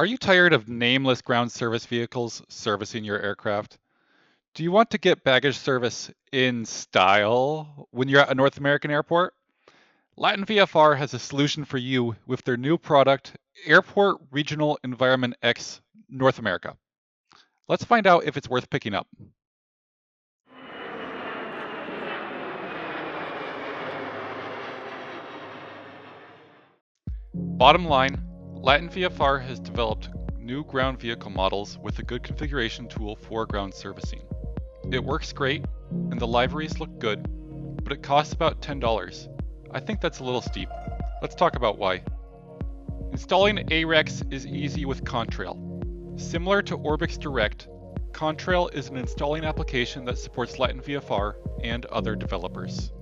Are you tired of nameless ground service vehicles servicing your aircraft? Do you want to get baggage service in style when you're at a North American airport? LatinVFR has a solution for you with their new product, Airport Regional Environment X North America. Let's find out if it's worth picking up. Bottom line, LatinVFR has developed new ground vehicle models with a good configuration tool for ground servicing. It works great, and the liveries look good, but it costs about $10. I think that's a little steep. Let's talk about why. Installing AREX is easy with Contrail. Similar to Orbix Direct, Contrail is an installing application that supports LatinVFR and other developers.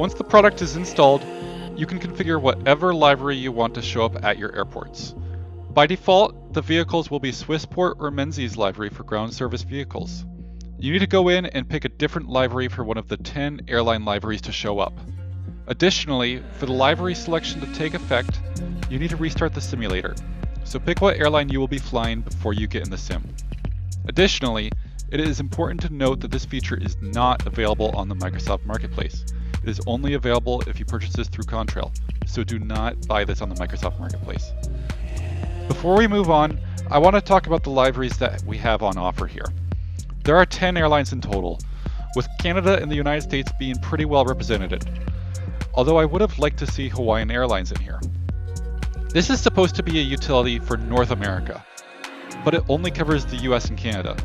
Once the product is installed, you can configure whatever livery you want to show up at your airports. By default, the vehicles will be Swissport or Menzies livery for ground service vehicles. You need to go in and pick a different livery for one of the 10 airline liveries to show up. Additionally, for the livery selection to take effect, you need to restart the simulator. So pick what airline you will be flying before you get in the sim. Additionally, it is important to note that this feature is not available on the Microsoft Marketplace. It is only available if you purchase this through Contrail, so do not buy this on the Microsoft Marketplace. Before we move on, I want to talk about the liveries that we have on offer here. There are 10 airlines in total, with Canada and the United States being pretty well represented, although I would have liked to see Hawaiian Airlines in here. This is supposed to be a utility for North America, but it only covers the US and Canada.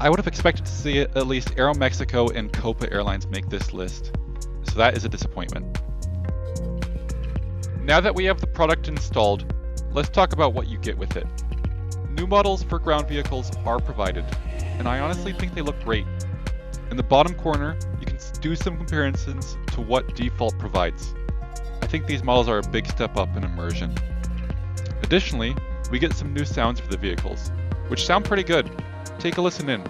I would have expected to see at least Aeromexico and Copa Airlines make this list, so that is a disappointment. Now that we have the product installed, let's talk about what you get with it. New models for ground vehicles are provided, and I honestly think they look great. In the bottom corner, you can do some comparisons to what default provides. I think these models are a big step up in immersion. Additionally, we get some new sounds for the vehicles, which sound pretty good. Take a listen in.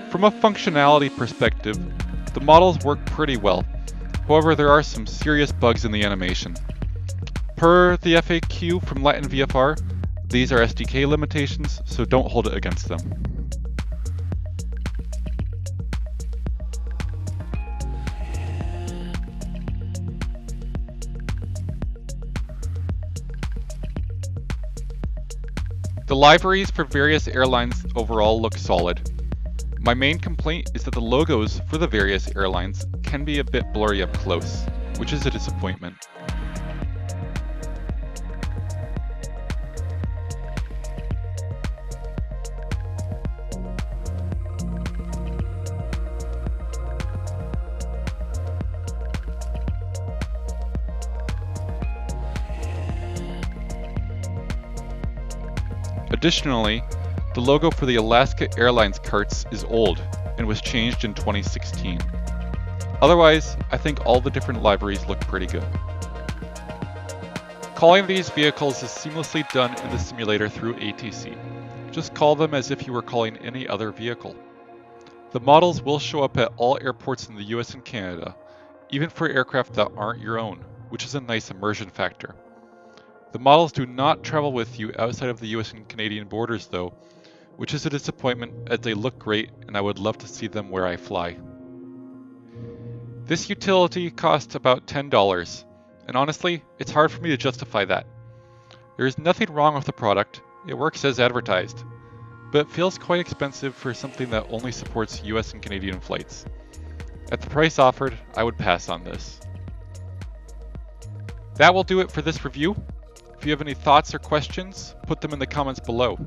From a functionality perspective, the models work pretty well. However, there are some serious bugs in the animation. Per the FAQ from LatinVFR, these are SDK limitations, so don't hold it against them. The liveries for various airlines overall look solid. My main complaint is that the logos for the various airlines can be a bit blurry up close, which is a disappointment. Additionally, the logo for the Alaska Airlines carts is old and was changed in 2016. Otherwise, I think all the different liveries look pretty good. Calling these vehicles is seamlessly done in the simulator through ATC. Just call them as if you were calling any other vehicle. The models will show up at all airports in the US and Canada, even for aircraft that aren't your own, which is a nice immersion factor. The models do not travel with you outside of the US and Canadian borders though, which is a disappointment as they look great and I would love to see them where I fly. This utility costs about $10, and honestly, it's hard for me to justify that. There is nothing wrong with the product, it works as advertised, but it feels quite expensive for something that only supports US and Canadian flights. At the price offered, I would pass on this. That will do it for this review. If you have any thoughts or questions, put them in the comments below.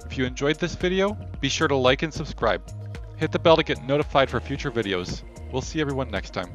If you enjoyed this video, be sure to like and subscribe. Hit the bell to get notified for future videos. We'll see everyone next time.